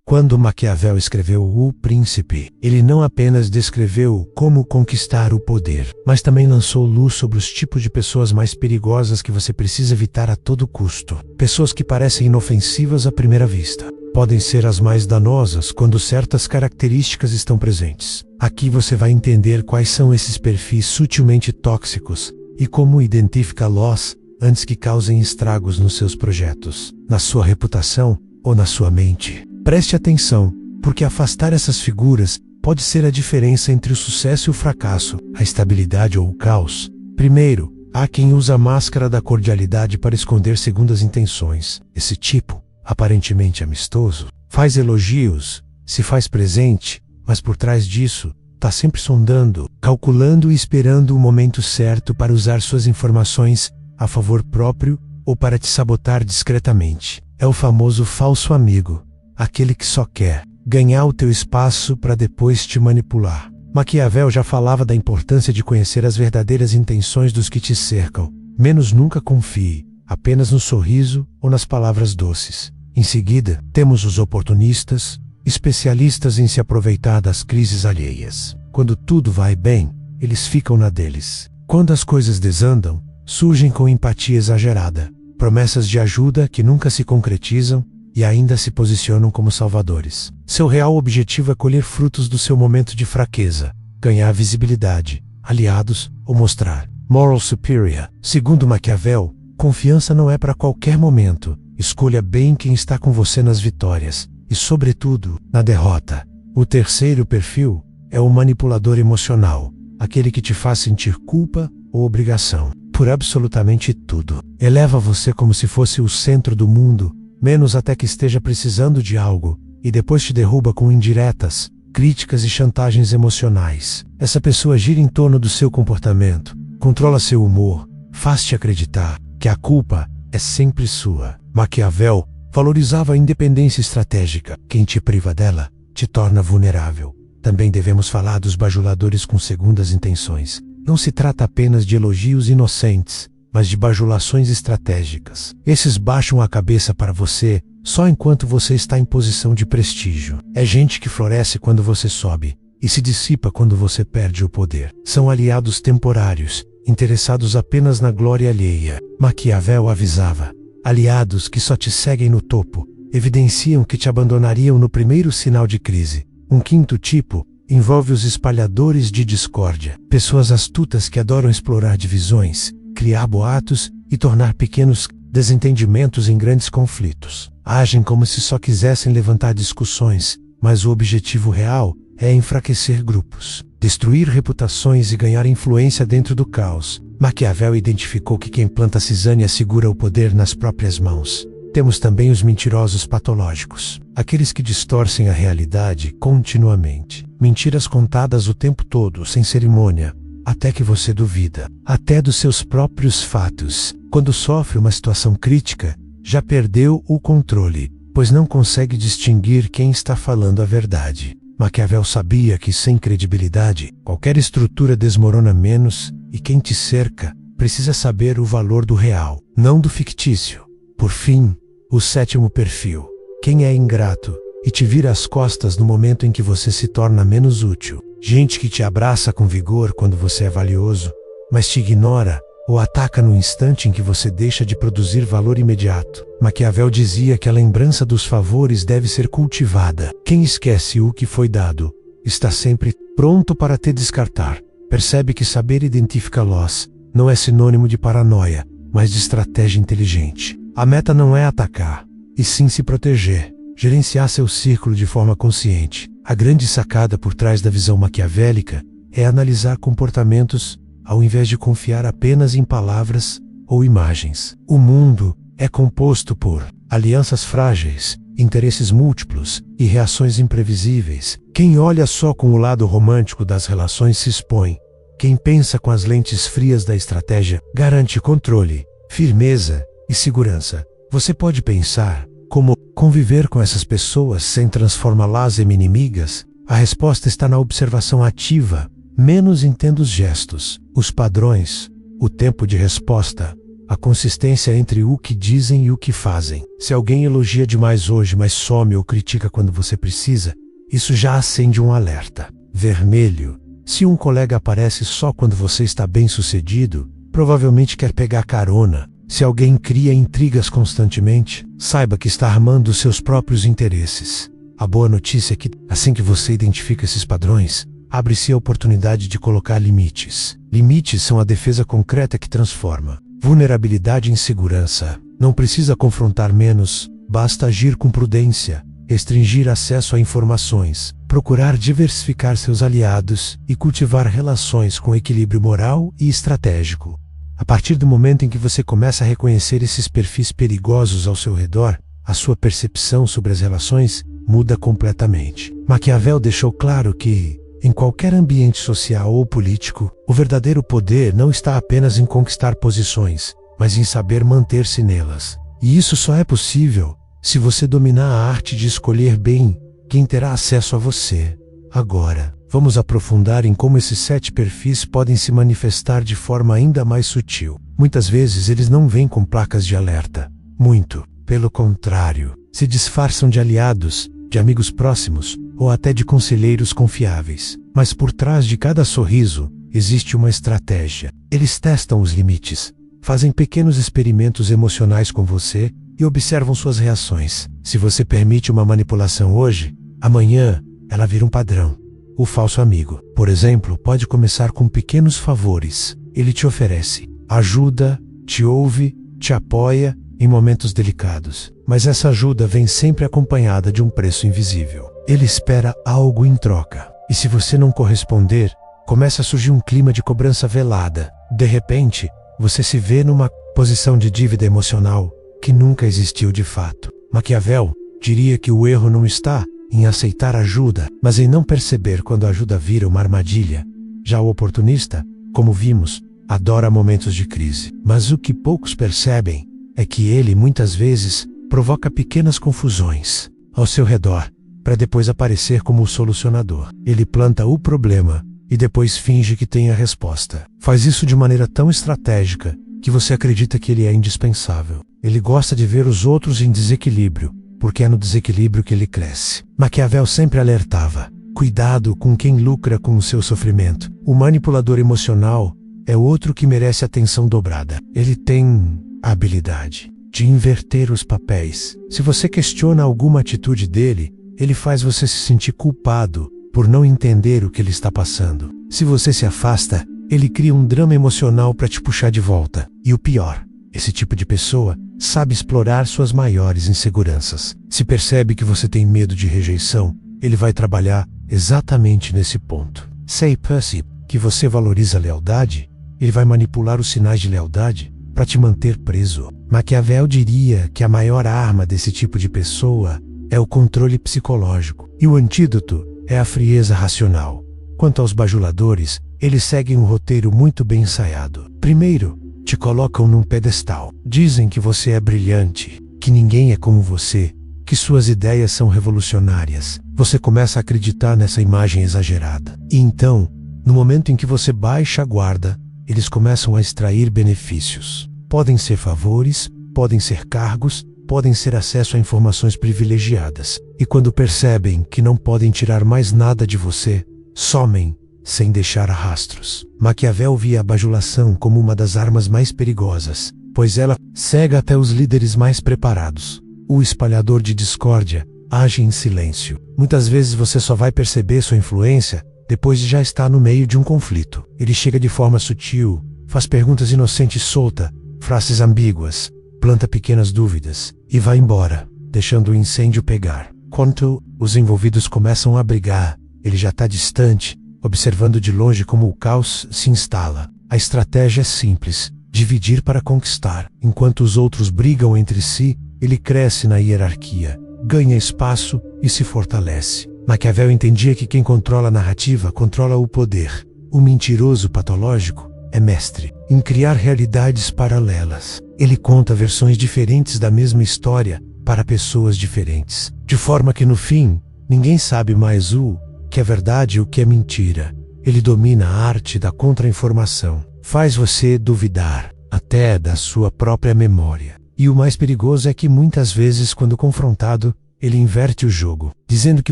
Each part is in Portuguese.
Quando Maquiavel escreveu O Príncipe, ele não apenas descreveu como conquistar o poder, mas também lançou luz sobre os tipos de pessoas mais perigosas que você precisa evitar a todo custo. Pessoas que parecem inofensivas à primeira vista podem ser as mais danosas quando certas características estão presentes. Aqui você vai entender quais são esses perfis sutilmente tóxicos e como identificá-los antes que causem estragos nos seus projetos, na sua reputação ou na sua mente. Preste atenção, porque afastar essas figuras pode ser a diferença entre o sucesso e o fracasso, a estabilidade ou o caos. Primeiro, há quem usa a máscara da cordialidade para esconder segundas intenções. Esse tipo, aparentemente amistoso, faz elogios, se faz presente, mas por trás disso, está sempre sondando, calculando e esperando o momento certo para usar suas informações a favor próprio ou para te sabotar discretamente. É o famoso falso amigo, aquele que só quer ganhar o teu espaço para depois te manipular. Maquiavel já falava da importância de conhecer as verdadeiras intenções dos que te cercam. Menos nunca confie, apenas no sorriso ou nas palavras doces. Em seguida, temos os oportunistas, especialistas em se aproveitar das crises alheias. Quando tudo vai bem, eles ficam na deles. Quando as coisas desandam, surgem com empatia exagerada, promessas de ajuda que nunca se concretizam e ainda se posicionam como salvadores. Seu real objetivo é colher frutos do seu momento de fraqueza, ganhar visibilidade, aliados ou mostrar moral superior. Segundo Maquiavel, confiança não é para qualquer momento. Escolha bem quem está com você nas vitórias e, sobretudo, na derrota. O terceiro perfil é o manipulador emocional, aquele que te faz sentir culpa ou obrigação por absolutamente tudo. Eleva você como se fosse o centro do mundo, menos até que esteja precisando de algo, e depois te derruba com indiretas, críticas e chantagens emocionais. Essa pessoa gira em torno do seu comportamento, controla seu humor, faz-te acreditar que a culpa é sempre sua. Maquiavel valorizava a independência estratégica. Quem te priva dela, te torna vulnerável. Também devemos falar dos bajuladores com segundas intenções. Não se trata apenas de elogios inocentes, mas de bajulações estratégicas. Esses baixam a cabeça para você só enquanto você está em posição de prestígio. É gente que floresce quando você sobe e se dissipa quando você perde o poder. São aliados temporários, interessados apenas na glória alheia. Maquiavel avisava: aliados que só te seguem no topo, evidenciam que te abandonariam no primeiro sinal de crise. Um quinto tipo envolve os espalhadores de discórdia, pessoas astutas que adoram explorar divisões, criar boatos e tornar pequenos desentendimentos em grandes conflitos. Agem como se só quisessem levantar discussões, mas o objetivo real é enfraquecer grupos, destruir reputações e ganhar influência dentro do caos. Maquiavel identificou que quem planta cisânia segura o poder nas próprias mãos. Temos também os mentirosos patológicos, aqueles que distorcem a realidade continuamente. Mentiras contadas o tempo todo, sem cerimônia, até que você duvida, até dos seus próprios fatos. Quando sofre uma situação crítica, já perdeu o controle, pois não consegue distinguir quem está falando a verdade. Maquiavel sabia que sem credibilidade, qualquer estrutura desmorona menos, e quem te cerca precisa saber o valor do real, não do fictício. Por fim, o sétimo perfil. Quem é ingrato e te vira as costas no momento em que você se torna menos útil. Gente que te abraça com vigor quando você é valioso, mas te ignora ou ataca no instante em que você deixa de produzir valor imediato. Maquiavel dizia que a lembrança dos favores deve ser cultivada. Quem esquece o que foi dado está sempre pronto para te descartar. Percebe que saber identificá-los não é sinônimo de paranoia, mas de estratégia inteligente. A meta não é atacar, e sim se proteger, gerenciar seu círculo de forma consciente. A grande sacada por trás da visão maquiavélica é analisar comportamentos ao invés de confiar apenas em palavras ou imagens. O mundo é composto por alianças frágeis, interesses múltiplos e reações imprevisíveis. Quem olha só com o lado romântico das relações se expõe. Quem pensa com as lentes frias da estratégia garante controle, firmeza e segurança. Você pode pensar como conviver com essas pessoas sem transformá-las em inimigas? A resposta está na observação ativa, menos entenda os gestos, os padrões, o tempo de resposta, a consistência entre o que dizem e o que fazem. Se alguém elogia demais hoje, mas some ou critica quando você precisa, isso já acende um alerta. Vermelho. Se um colega aparece só quando você está bem-sucedido, provavelmente quer pegar carona. Se alguém cria intrigas constantemente, saiba que está armando os seus próprios interesses. A boa notícia é que, assim que você identifica esses padrões, abre-se a oportunidade de colocar limites. Limites são a defesa concreta que transforma. Vulnerabilidade em segurança. Não precisa confrontar menos, basta agir com prudência, restringir acesso a informações, procurar diversificar seus aliados e cultivar relações com equilíbrio moral e estratégico. A partir do momento em que você começa a reconhecer esses perfis perigosos ao seu redor, a sua percepção sobre as relações muda completamente. Maquiavel deixou claro que, em qualquer ambiente social ou político, o verdadeiro poder não está apenas em conquistar posições, mas em saber manter-se nelas. E isso só é possível se você dominar a arte de escolher bem quem terá acesso a você. Agora, vamos aprofundar em como esses 7 perfis podem se manifestar de forma ainda mais sutil. Muitas vezes eles não vêm com placas de alerta. Muito, pelo contrário, se disfarçam de aliados, de amigos próximos ou até de conselheiros confiáveis. Mas por trás de cada sorriso existe uma estratégia. Eles testam os limites, fazem pequenos experimentos emocionais com você e observam suas reações. Se você permite uma manipulação hoje, amanhã ela vira um padrão. O falso amigo, por exemplo, pode começar com pequenos favores. Ele te oferece ajuda, te ouve, te apoia em momentos delicados. Mas essa ajuda vem sempre acompanhada de um preço invisível. Ele espera algo em troca. E se você não corresponder, começa a surgir um clima de cobrança velada. De repente, você se vê numa posição de dívida emocional que nunca existiu de fato. Maquiavel diria que o erro não está em aceitar ajuda, mas em não perceber quando a ajuda vira uma armadilha. Já o oportunista, como vimos, adora momentos de crise. Mas o que poucos percebem é que ele, muitas vezes, provoca pequenas confusões ao seu redor, para depois aparecer como o solucionador. Ele planta o problema e depois finge que tem a resposta. Faz isso de maneira tão estratégica que você acredita que ele é indispensável. Ele gosta de ver os outros em desequilíbrio, porque é no desequilíbrio que ele cresce. Maquiavel sempre alertava: cuidado com quem lucra com o seu sofrimento. O manipulador emocional é outro que merece atenção dobrada. Ele tem a habilidade de inverter os papéis. Se você questiona alguma atitude dele, ele faz você se sentir culpado por não entender o que ele está passando. Se você se afasta, ele cria um drama emocional para te puxar de volta. E o pior, esse tipo de pessoa sabe explorar suas maiores inseguranças. Se percebe que você tem medo de rejeição, ele vai trabalhar exatamente nesse ponto. Se percebe que você valoriza a lealdade, ele vai manipular os sinais de lealdade para te manter preso. Maquiavel diria que a maior arma desse tipo de pessoa é o controle psicológico, e o antídoto é a frieza racional. Quanto aos bajuladores, eles seguem um roteiro muito bem ensaiado. Primeiro, te colocam num pedestal. Dizem que você é brilhante, que ninguém é como você, que suas ideias são revolucionárias. Você começa a acreditar nessa imagem exagerada. E então, no momento em que você baixa a guarda, eles começam a extrair benefícios. Podem ser favores, podem ser cargos, podem ser acesso a informações privilegiadas. E quando percebem que não podem tirar mais nada de você, somem sem deixar rastros. Maquiavel via a bajulação como uma das armas mais perigosas, pois ela cega até os líderes mais preparados. O espalhador de discórdia age em silêncio. Muitas vezes você só vai perceber sua influência depois de já estar no meio de um conflito. Ele chega de forma sutil, faz perguntas inocentes solta, frases ambíguas, planta pequenas dúvidas e vai embora, deixando o incêndio pegar. Quando os envolvidos começam a brigar, ele já está distante, observando de longe como o caos se instala. A estratégia é simples: dividir para conquistar. Enquanto os outros brigam entre si, ele cresce na hierarquia, ganha espaço e se fortalece. Maquiavel entendia que quem controla a narrativa controla o poder. O mentiroso patológico é mestre em criar realidades paralelas. Ele conta versões diferentes da mesma história para pessoas diferentes, de forma que no fim, ninguém sabe mais o que é verdade e o que é mentira. Ele domina a arte da contra-informação. Faz você duvidar até da sua própria memória. E o mais perigoso é que muitas vezes, quando confrontado, ele inverte o jogo, dizendo que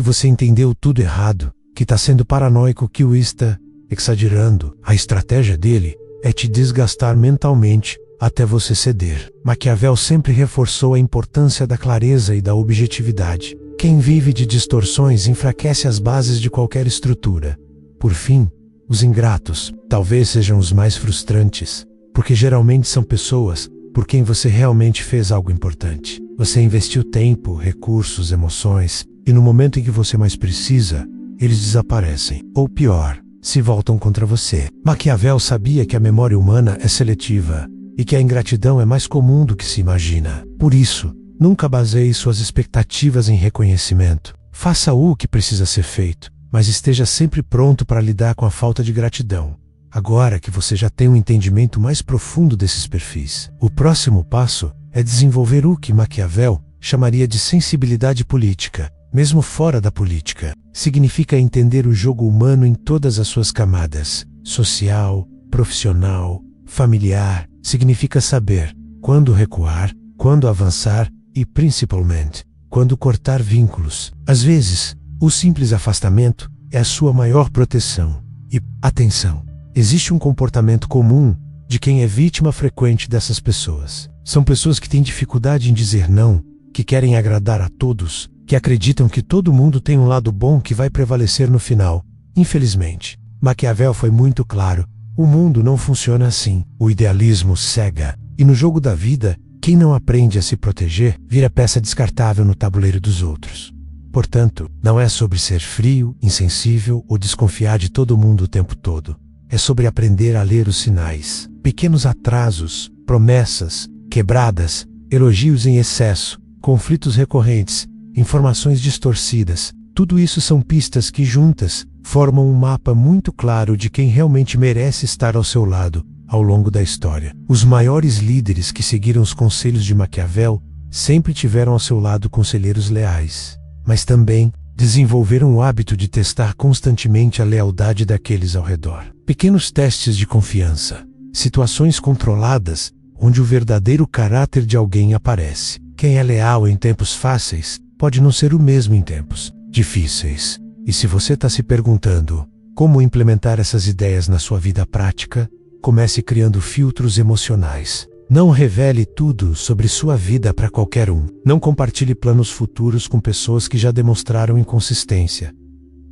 você entendeu tudo errado, que está sendo paranoico, que o está exagerando. A estratégia dele é te desgastar mentalmente até você ceder. Maquiavel sempre reforçou a importância da clareza e da objetividade. Quem vive de distorções enfraquece as bases de qualquer estrutura. Por fim, os ingratos talvez sejam os mais frustrantes, porque geralmente são pessoas por quem você realmente fez algo importante. Você investiu tempo, recursos, emoções, e no momento em que você mais precisa, eles desaparecem. Ou pior, se voltam contra você. Maquiavel sabia que a memória humana é seletiva e que a ingratidão é mais comum do que se imagina. Por isso, nunca baseie suas expectativas em reconhecimento. Faça o que precisa ser feito, mas esteja sempre pronto para lidar com a falta de gratidão. Agora que você já tem um entendimento mais profundo desses perfis, o próximo passo é desenvolver o que Maquiavel chamaria de sensibilidade política. Mesmo fora da política, significa entender o jogo humano em todas as suas camadas: social, profissional, familiar. Significa saber quando recuar, quando avançar e, principalmente, quando cortar vínculos. Às vezes, o simples afastamento é a sua maior proteção. E, atenção, existe um comportamento comum de quem é vítima frequente dessas pessoas. São pessoas que têm dificuldade em dizer não, que querem agradar a todos, que acreditam que todo mundo tem um lado bom que vai prevalecer no final. Infelizmente, Maquiavel foi muito claro: o mundo não funciona assim. O idealismo cega. E no jogo da vida, quem não aprende a se proteger vira peça descartável no tabuleiro dos outros. Portanto, não é sobre ser frio, insensível ou desconfiar de todo mundo o tempo todo. É sobre aprender a ler os sinais. Pequenos atrasos, promessas, quebradas, elogios em excesso, conflitos recorrentes, informações distorcidas. Tudo isso são pistas que, juntas, formam um mapa muito claro de quem realmente merece estar ao seu lado ao longo da história. Os maiores líderes que seguiram os conselhos de Maquiavel sempre tiveram ao seu lado conselheiros leais, mas também desenvolveram o hábito de testar constantemente a lealdade daqueles ao redor. Pequenos testes de confiança, situações controladas onde o verdadeiro caráter de alguém aparece. Quem é leal em tempos fáceis pode não ser o mesmo em tempos difíceis. E se você está se perguntando como implementar essas ideias na sua vida prática, comece criando filtros emocionais. Não revele tudo sobre sua vida para qualquer um. Não compartilhe planos futuros com pessoas que já demonstraram inconsistência.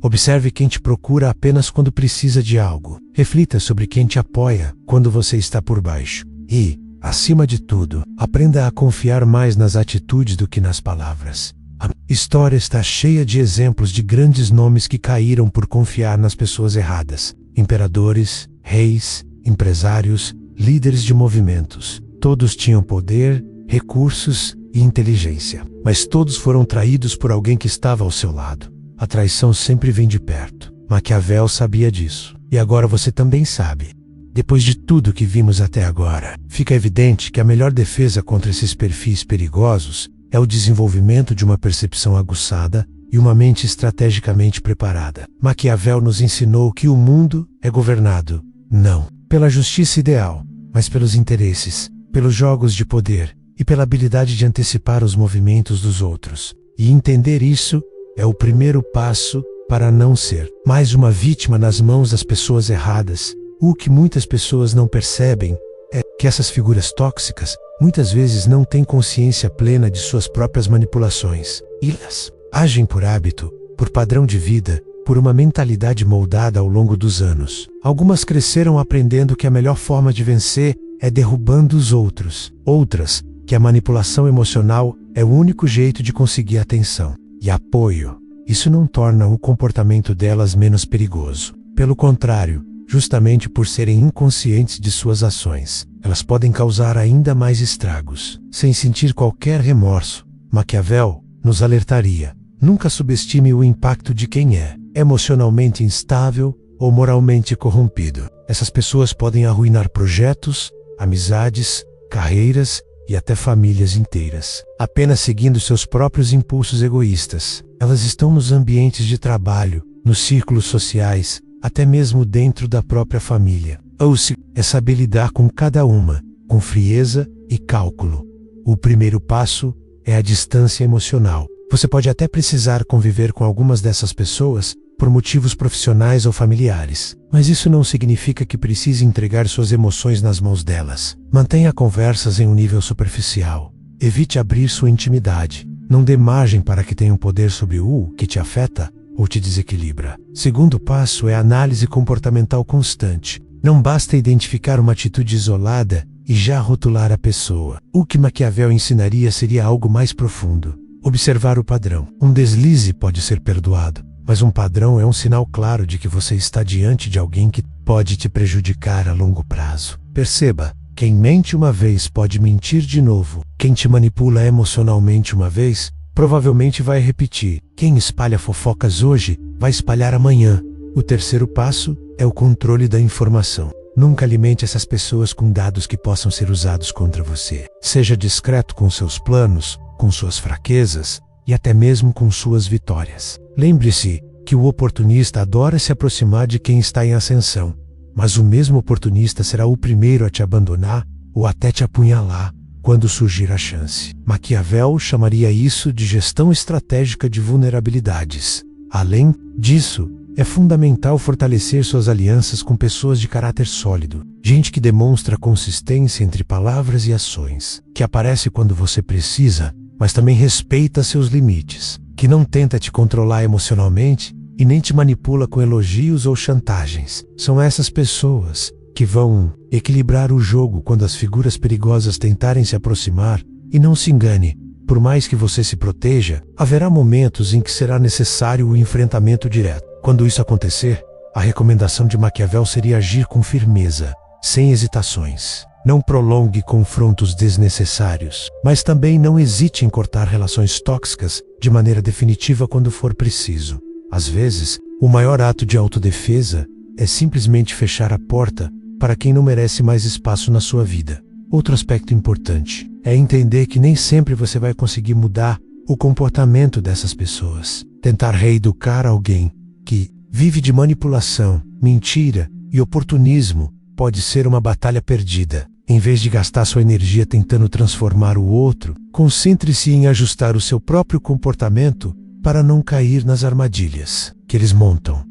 Observe quem te procura apenas quando precisa de algo. Reflita sobre quem te apoia quando você está por baixo. E, acima de tudo, aprenda a confiar mais nas atitudes do que nas palavras. A história está cheia de exemplos de grandes nomes que caíram por confiar nas pessoas erradas. Imperadores, reis, empresários, líderes de movimentos. Todos tinham poder, recursos e inteligência, mas todos foram traídos por alguém que estava ao seu lado. A traição sempre vem de perto. Maquiavel sabia disso. E agora você também sabe. Depois de tudo que vimos até agora, fica evidente que a melhor defesa contra esses perfis perigosos é o desenvolvimento de uma percepção aguçada e uma mente estrategicamente preparada. Maquiavel nos ensinou que o mundo é governado, não pela justiça ideal, mas pelos interesses, pelos jogos de poder e pela habilidade de antecipar os movimentos dos outros. E entender isso é o primeiro passo para não ser mais uma vítima nas mãos das pessoas erradas. O que muitas pessoas não percebem é que essas figuras tóxicas muitas vezes não têm consciência plena de suas próprias manipulações. Elas agem por hábito, por padrão de vida, por uma mentalidade moldada ao longo dos anos. Algumas cresceram aprendendo que a melhor forma de vencer é derrubando os outros. Outras, que a manipulação emocional é o único jeito de conseguir atenção e apoio. Isso não torna o comportamento delas menos perigoso. Pelo contrário, justamente por serem inconscientes de suas ações, elas podem causar ainda mais estragos. Sem sentir qualquer remorso, Maquiavel nos alertaria: nunca subestime o impacto de quem é emocionalmente instável ou moralmente corrompido. Essas pessoas podem arruinar projetos, amizades, carreiras e até famílias inteiras, apenas seguindo seus próprios impulsos egoístas. Elas estão nos ambientes de trabalho, nos círculos sociais, até mesmo dentro da própria família. Ou se é saber lidar com cada uma com frieza e cálculo. O primeiro passo é a distância emocional. Você pode até precisar conviver com algumas dessas pessoas por motivos profissionais ou familiares, mas isso não significa que precise entregar suas emoções nas mãos delas. Mantenha conversas em um nível superficial. Evite abrir sua intimidade. Não dê margem para que tenham poder sobre o que te afeta ou te desequilibra. Segundo passo é a análise comportamental constante. Não basta identificar uma atitude isolada e já rotular a pessoa. O que Maquiavel ensinaria seria algo mais profundo. Observar o padrão. Um deslize pode ser perdoado, mas um padrão é um sinal claro de que você está diante de alguém que pode te prejudicar a longo prazo. Perceba, quem mente uma vez pode mentir de novo. Quem te manipula emocionalmente uma vez, provavelmente vai repetir. Quem espalha fofocas hoje, vai espalhar amanhã. O terceiro passo é o controle da informação. Nunca alimente essas pessoas com dados que possam ser usados contra você. Seja discreto com seus planos, com suas fraquezas e até mesmo com suas vitórias. Lembre-se que o oportunista adora se aproximar de quem está em ascensão, mas o mesmo oportunista será o primeiro a te abandonar ou até te apunhalar quando surgir a chance. Maquiavel chamaria isso de gestão estratégica de vulnerabilidades. Além disso, é fundamental fortalecer suas alianças com pessoas de caráter sólido, gente que demonstra consistência entre palavras e ações, que aparece quando você precisa, mas também respeita seus limites, que não tenta te controlar emocionalmente e nem te manipula com elogios ou chantagens. São essas pessoas que vão equilibrar o jogo quando as figuras perigosas tentarem se aproximar. E não se engane, por mais que você se proteja, haverá momentos em que será necessário o enfrentamento direto. Quando isso acontecer, a recomendação de Maquiavel seria agir com firmeza, sem hesitações. Não prolongue confrontos desnecessários, mas também não hesite em cortar relações tóxicas de maneira definitiva quando for preciso. Às vezes, o maior ato de autodefesa é simplesmente fechar a porta para quem não merece mais espaço na sua vida. Outro aspecto importante é entender que nem sempre você vai conseguir mudar o comportamento dessas pessoas. Tentar reeducar alguém que vive de manipulação, mentira e oportunismo pode ser uma batalha perdida. Em vez de gastar sua energia tentando transformar o outro, concentre-se em ajustar o seu próprio comportamento para não cair nas armadilhas que eles montam.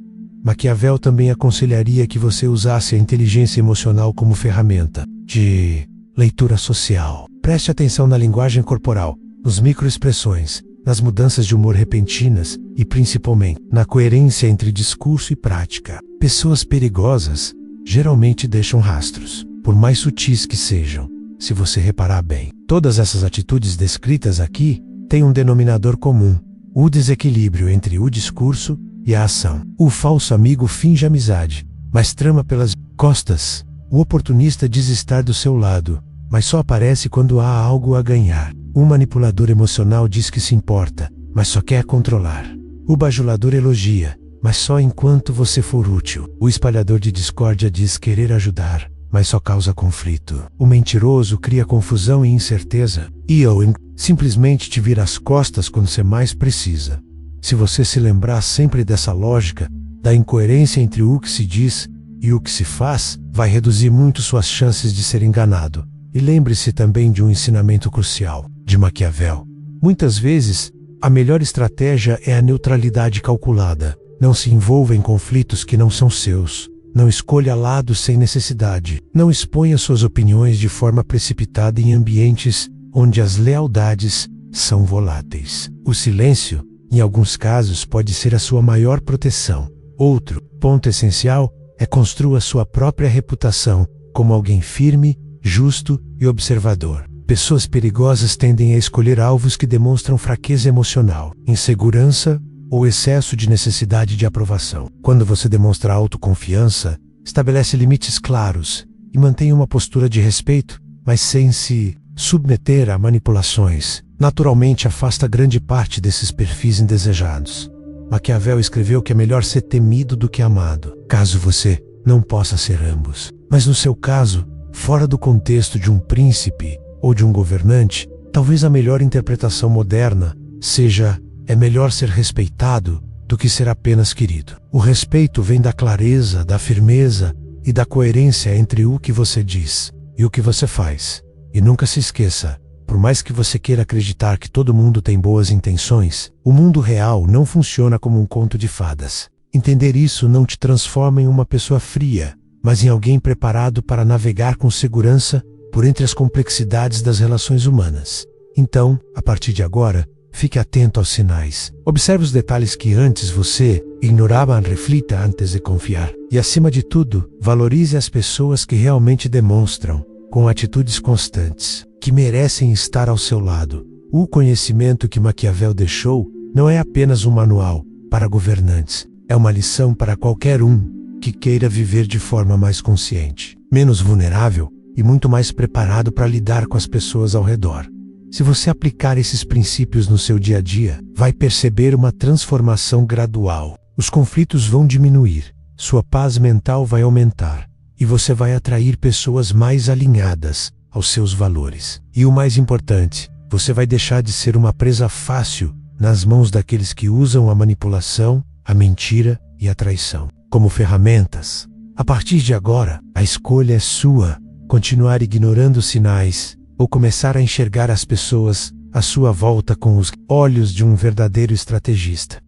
Maquiavel também aconselharia que você usasse a inteligência emocional como ferramenta de leitura social. Preste atenção na linguagem corporal, nos microexpressões, nas mudanças de humor repentinas e, principalmente, na coerência entre discurso e prática. Pessoas perigosas geralmente deixam rastros, por mais sutis que sejam, se você reparar bem. Todas essas atitudes descritas aqui têm um denominador comum: o desequilíbrio entre o discurso e a ação. O falso amigo finge amizade, mas trama pelas costas. O oportunista diz estar do seu lado, mas só aparece quando há algo a ganhar. O manipulador emocional diz que se importa, mas só quer controlar. O bajulador elogia, mas só enquanto você for útil. O espalhador de discórdia diz querer ajudar, mas só causa conflito. O mentiroso cria confusão e incerteza, e Owen simplesmente te vira as costas quando você mais precisa. Se você se lembrar sempre dessa lógica, da incoerência entre o que se diz e o que se faz, vai reduzir muito suas chances de ser enganado. E lembre-se também de um ensinamento crucial de Maquiavel. Muitas vezes, a melhor estratégia é a neutralidade calculada. Não se envolva em conflitos que não são seus. Não escolha lados sem necessidade. Não exponha suas opiniões de forma precipitada em ambientes onde as lealdades são voláteis. O silêncio, em alguns casos, pode ser a sua maior proteção. Outro ponto essencial é construa sua própria reputação como alguém firme, justo e observador. Pessoas perigosas tendem a escolher alvos que demonstram fraqueza emocional, insegurança ou excesso de necessidade de aprovação. Quando você demonstra autoconfiança, estabelece limites claros e mantém uma postura de respeito, mas sem se submeter a manipulações. Naturalmente afasta grande parte desses perfis indesejados. Maquiavel escreveu que é melhor ser temido do que amado, caso você não possa ser ambos. Mas no seu caso, fora do contexto de um príncipe ou de um governante, talvez a melhor interpretação moderna seja: é melhor ser respeitado do que ser apenas querido. O respeito vem da clareza, da firmeza e da coerência entre o que você diz e o que você faz. E nunca se esqueça, por mais que você queira acreditar que todo mundo tem boas intenções, o mundo real não funciona como um conto de fadas. Entender isso não te transforma em uma pessoa fria, mas em alguém preparado para navegar com segurança por entre as complexidades das relações humanas. Então, a partir de agora, fique atento aos sinais. Observe os detalhes que antes você ignorava, reflita antes de confiar. E acima de tudo, valorize as pessoas que realmente demonstram, com atitudes constantes, que merecem estar ao seu lado. O conhecimento que Maquiavel deixou não é apenas um manual para governantes, é uma lição para qualquer um que queira viver de forma mais consciente, menos vulnerável e muito mais preparado para lidar com as pessoas ao redor. Se você aplicar esses princípios no seu dia a dia, vai perceber uma transformação gradual. Os conflitos vão diminuir, sua paz mental vai aumentar e você vai atrair pessoas mais alinhadas aos seus valores. E o mais importante, você vai deixar de ser uma presa fácil nas mãos daqueles que usam a manipulação, a mentira e a traição como ferramentas. A partir de agora, a escolha é sua: continuar ignorando os sinais ou começar a enxergar as pessoas à sua volta com os olhos de um verdadeiro estrategista.